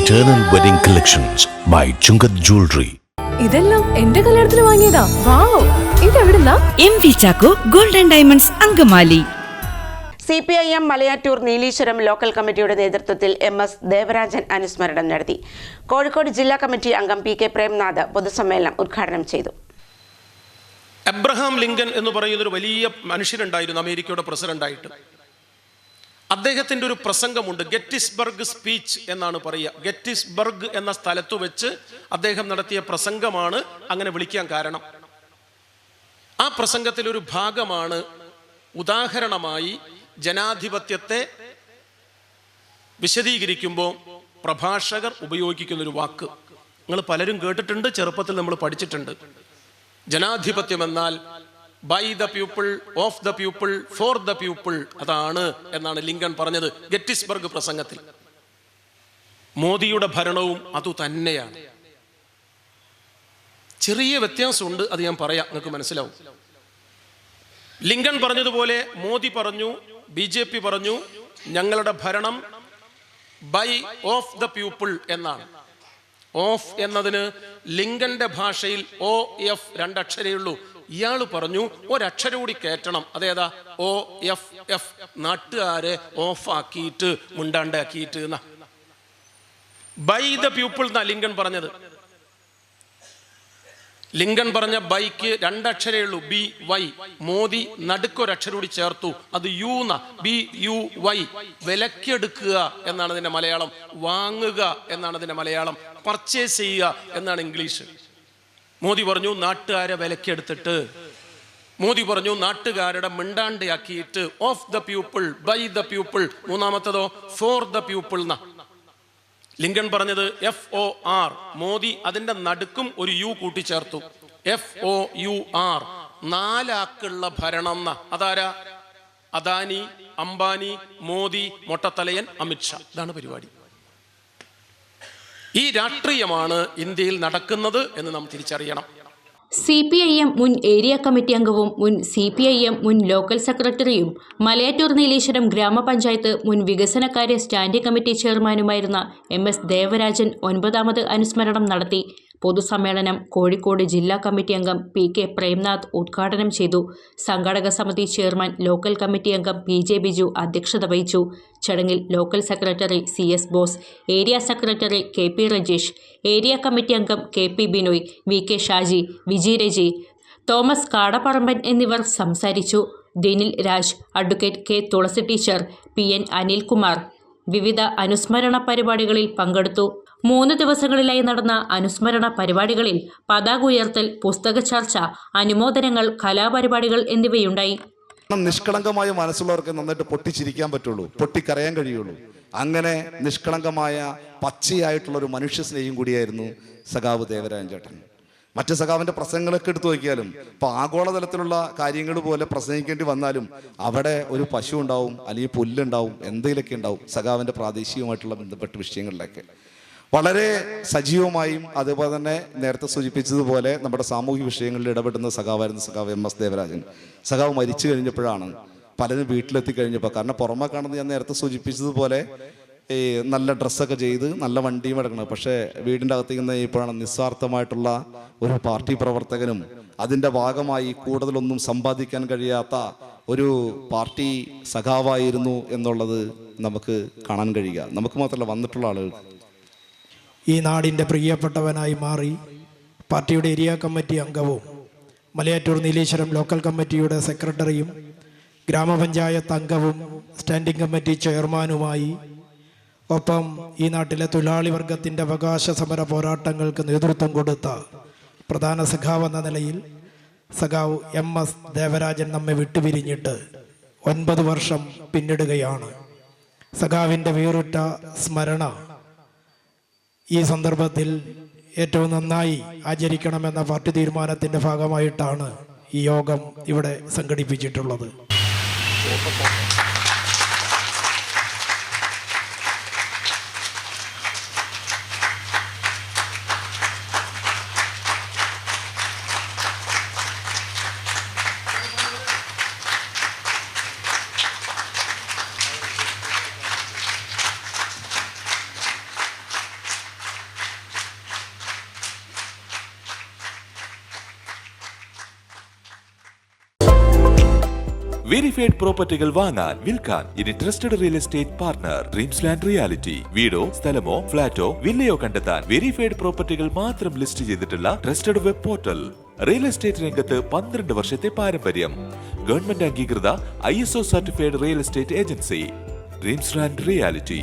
Eternal Wedding Collections by Chungat Jewelry. ഇതെല്ലാം എന്റെ കല്യാണത്തിന് വാങ്ങിയതാ. വാവ്, ഇതെവിടുന്നാ? MV Chacko golden diamonds Angamaly. CPIM Malayattoor Nileshwaram local കമ്മിറ്റിയുടെ നേതൃത്വത്തിൽ MS ദേവരാജൻ അനുസ്മരണം നടത്തി. കോഴിക്കോട് ജില്ലാ കമ്മിറ്റി അംഗം PK പ്രേംനാഥ് പൊതുസമ്മേളനം ഉദ്ഘാടനം ചെയ്തു. എബ്രഹാം ലിങ്കൻ എന്ന് പറയുന്നൊരു വലിയ മനുഷ്യനുണ്ടായിരുന്നു, അമേരിക്കയുടെ പ്രസിഡന്റായിട്ട്. അദ്ദേഹത്തിൻ്റെ ഒരു പ്രസംഗമുണ്ട്, ഗെറ്റിസ്ബർഗ് സ്പീച്ച് എന്നാണ് പറയുക. ഗെറ്റിസ്ബർഗ് എന്ന സ്ഥലത്ത് വെച്ച് അദ്ദേഹം നടത്തിയ പ്രസംഗമാണ് അങ്ങനെ വിളിക്കാൻ കാരണം. ആ പ്രസംഗത്തിലൊരു ഭാഗമാണ് ഉദാഹരണമായി ജനാധിപത്യത്തെ വിശദീകരിക്കുമ്പോൾ പ്രഭാഷകർ ഉപയോഗിക്കുന്നൊരു വാക്ക്. നിങ്ങൾ പലരും കേട്ടിട്ടുണ്ട്, ചെറുപ്പത്തിൽ നമ്മൾ പഠിച്ചിട്ടുണ്ട്. ജനാധിപത്യം എന്നാൽ by the people, of the people, for the people, അതാണ് എന്നാണ് ലിങ്കൺ പറഞ്ഞത് ഗെറ്റിസ്ബർഗ് പ്രസംഗത്തിൽ. മോദിയുടെ ഭരണവും അതു തന്നെയാണ്. ചെറിയ വ്യത്യാസമുണ്ട്, അത് ഞാൻ പറയാം, നിങ്ങൾക്ക് മനസ്സിലാവും. ലിങ്കൺ പറഞ്ഞതുപോലെ മോദി പറഞ്ഞു, BJP പറഞ്ഞു, ഞങ്ങളുടെ ഭരണം ബൈ ഓഫ് ദ പീപ്പിൾ എന്നാണ്. ഓഫ് എന്നതിന് ലിങ്കന്റെ ഭാഷയിൽ OF രണ്ടക്ഷരേ ഉള്ളൂ. ഇയാൾ പറഞ്ഞു ഒരക്ഷരം കൂടി കയറ്റണം. അതേതാ? OFF, നാട്ടുകാരെ ഓഫാക്കിയിട്ട് മുണ്ടാണ്ടാക്കിയിട്ട് എന്നാ. ബൈ ദ പീപ്പിൾ എന്നാ ലിങ്കൺ പറഞ്ഞത്. ലിങ്കൺ പറഞ്ഞ ബൈക്ക് രണ്ടക്ഷരേ ഉള്ളൂ, BY. മോദി നടുക്കൊരക്ഷരം കൂടി ചേർത്തു, അത് U ന്ന, BUY. വിലക്കെടുക്കുക എന്നാണ് അതിന്റെ മലയാളം, വാങ്ങുക എന്നാണ് അതിന്റെ മലയാളം, പർച്ചേസ് ചെയ്യുക എന്നാണ് ഇംഗ്ലീഷ്. മോദി പറഞ്ഞു നാട്ടുകാരെ വിലക്കെടുത്തിട്ട്, മോദി പറഞ്ഞു നാട്ടുകാരുടെ മിണ്ടാണ്ടിയാക്കിയിട്ട്. Of the people, by the people. മൂന്നാമത്തതോ ഫോർ ദ പീപ്പിൾ എന്നാ. ലിങ്കൺ പറഞ്ഞത് FOR. മോദി അതിന്റെ നടുക്കും ഒരു U കൂട്ടിച്ചേർത്തു, FOUR. 4 ആക്കുള്ള ഭരണം എന്ന. അതാരാ? അദാനി, അംബാനി, മോദി, മൊട്ടത്തലയൻ, അമിത്ഷാ. ഇതാണ് പരിപാടി. ഈ രാഷ്ട്രീയമാണ് ഇന്ത്യയിൽ നടക്കുന്നത് എന്ന് നാം തിരിച്ചറിയണം. CPIM മുൻ ഏരിയ കമ്മിറ്റി അംഗവും മുൻ CPIM മുൻ ലോക്കൽ സെക്രട്ടറിയും മലയാറ്റൂർ നീലേശ്വരം ഗ്രാമപഞ്ചായത്ത് മുൻ വികസനകാര്യ സ്റ്റാൻഡിംഗ് കമ്മിറ്റി ചെയർമാനുമായിരുന്ന MS ദേവരാജൻ 9ാമത് അനുസ്മരണം നടത്തി. പൊതുസമ്മേളനം കോഴിക്കോട് ജില്ലാ കമ്മിറ്റി അംഗം PK പ്രേംനാഥ് ഉദ്ഘാടനം ചെയ്തു. സംഘാടക സമിതി ചെയർമാൻ ലോക്കൽ കമ്മിറ്റി അംഗം PJ ബിജു അധ്യക്ഷത വഹിച്ചു. ചടങ്ങിൽ local secretary CS boss, area secretary KP Rajeesh, area committee അംഗം KP ബിനോയ്, VK ഷാജി, വിജി രജി, തോമസ് കാടപ്പറമ്പൻ എന്നിവർ സംസാരിച്ചു. ദിനിൽ രാജ്, അഡ്വക്കേറ്റ് K തുളസി ടീച്ചർ, PN അനിൽകുമാർ വിവിധ അനുസ്മരണ പരിപാടികളിൽ പങ്കെടുത്തു. 3 ദിവസങ്ങളിലായി നടന്ന അനുസ്മരണ പരിപാടികളിൽ പതാക ഉയർത്തൽ, പുസ്തക ചർച്ച, അനുമോദനങ്ങൾ, കലാപരിപാടികൾ എന്നിവയുണ്ടായി. നിഷ്കളങ്കമായ മനസ്സുള്ളവർക്ക് നന്നായിട്ട് പൊട്ടിച്ചിരിക്കാൻ പറ്റുള്ളൂ, പൊട്ടിക്കരയാൻ കഴിയുള്ളൂ. അങ്ങനെ നിഷ്കളങ്കമായ പച്ചയായിട്ടുള്ള ഒരു മനുഷ്യ സ്നേഹം കൂടിയായിരുന്നു സഖാവ് ദേവരാജൻ ചേട്ടൻ. മറ്റ് സഖാവിൻ്റെ പ്രസംഗങ്ങളൊക്കെ എടുത്തു നോക്കിയാലും ഇപ്പോൾ ആഗോളതലത്തിലുള്ള കാര്യങ്ങൾ പോലെ പ്രസംഗിക്കേണ്ടി വന്നാലും അവിടെ ഒരു പശു ഉണ്ടാവും, അല്ലെങ്കിൽ പുല്ലുണ്ടാവും, എന്തെങ്കിലുമൊക്കെ ഉണ്ടാവും സഖാവിൻ്റെ പ്രാദേശികമായിട്ടുള്ള ബന്ധപ്പെട്ട വിഷയങ്ങളിലൊക്കെ വളരെ സജീവമായും. അതുപോലെ തന്നെ നേരത്തെ സൂചിപ്പിച്ചതുപോലെ നമ്മുടെ സാമൂഹിക വിഷയങ്ങളിൽ ഇടപെടുന്ന സഖാവായിരുന്നു സഖാവ് MS ദേവരാജൻ. സഖാവ് മരിച്ചു കഴിഞ്ഞപ്പോഴാണ് പലരും വീട്ടിലെത്തിക്കഴിഞ്ഞപ്പോൾ, കാരണം പുറമെ കാണുന്നത് ഞാൻ നേരത്തെ സൂചിപ്പിച്ചതുപോലെ ഈ നല്ല ഡ്രസ്സൊക്കെ ചെയ്ത് നല്ല വണ്ടിയും എടുക്കണം, പക്ഷേ വീടിൻ്റെ അകത്തേക്ക് ഇപ്പോഴാണ് നിസ്വാർത്ഥമായിട്ടുള്ള ഒരു പാർട്ടി പ്രവർത്തകനും അതിൻ്റെ ഭാഗമായി കൂടുതലൊന്നും സമ്പാദിക്കാൻ കഴിയാത്ത ഒരു പാർട്ടി സഖാവായിരുന്നു എന്നുള്ളത് നമുക്ക് കാണാൻ കഴിയുക. നമുക്ക് മാത്രമല്ല, വന്നിട്ടുള്ള ആളുകൾ. ഈ നാടിൻ്റെ പ്രിയപ്പെട്ടവനായി മാറി പാർട്ടിയുടെ ഏരിയ കമ്മിറ്റി അംഗവും മലയാറ്റൂർ നീലേശ്വരം ലോക്കൽ കമ്മിറ്റിയുടെ സെക്രട്ടറിയും ഗ്രാമപഞ്ചായത്ത് അംഗവും സ്റ്റാൻഡിംഗ് കമ്മിറ്റി ചെയർമാനുമായി, ഒപ്പം ഈ നാട്ടിലെ തൊഴിലാളി വർഗത്തിൻ്റെ അവകാശ സമര പോരാട്ടങ്ങൾക്ക് നേതൃത്വം കൊടുത്ത പ്രധാന സഖാവ് എന്ന നിലയിൽ സഖാവ് MS ദേവരാജൻ നമ്മെ വിട്ടുപിരിഞ്ഞിട്ട് 9 വർഷം പിന്നിടുകയാണ്. സഖാവിൻ്റെ വേറിട്ട സ്മരണ ഈ സന്ദർഭത്തിൽ ഏറ്റവും നന്നായി ആചരിക്കണമെന്ന പാർട്ടി തീരുമാനത്തിൻ്റെ ഭാഗമായിട്ടാണ് ഈ യോഗം ഇവിടെ സംഘടിപ്പിച്ചിട്ടുള്ളത്. വെരിഫൈഡ് പ്രോപ്പർട്ടികൾ വാങ്ങാൻ വിൽക്കാൻ ഇനി trusted real estate partner dreams land reality. വീടോ സ്ഥലമോ ഫ്ളാറ്റോ വില്ലയോ കണ്ടെത്താൻ വെരിഫൈഡ് പ്രോപ്പർട്ടികൾ മാത്രം ലിസ്റ്റ് ചെയ്തിട്ടുള്ള trusted web portal. Real estate രംഗത്ത് 12 വർഷത്തെ പാരമ്പര്യം. ഗവൺമെന്റ് അംഗീകൃത ISO certified real estate agency. Dreams land reality.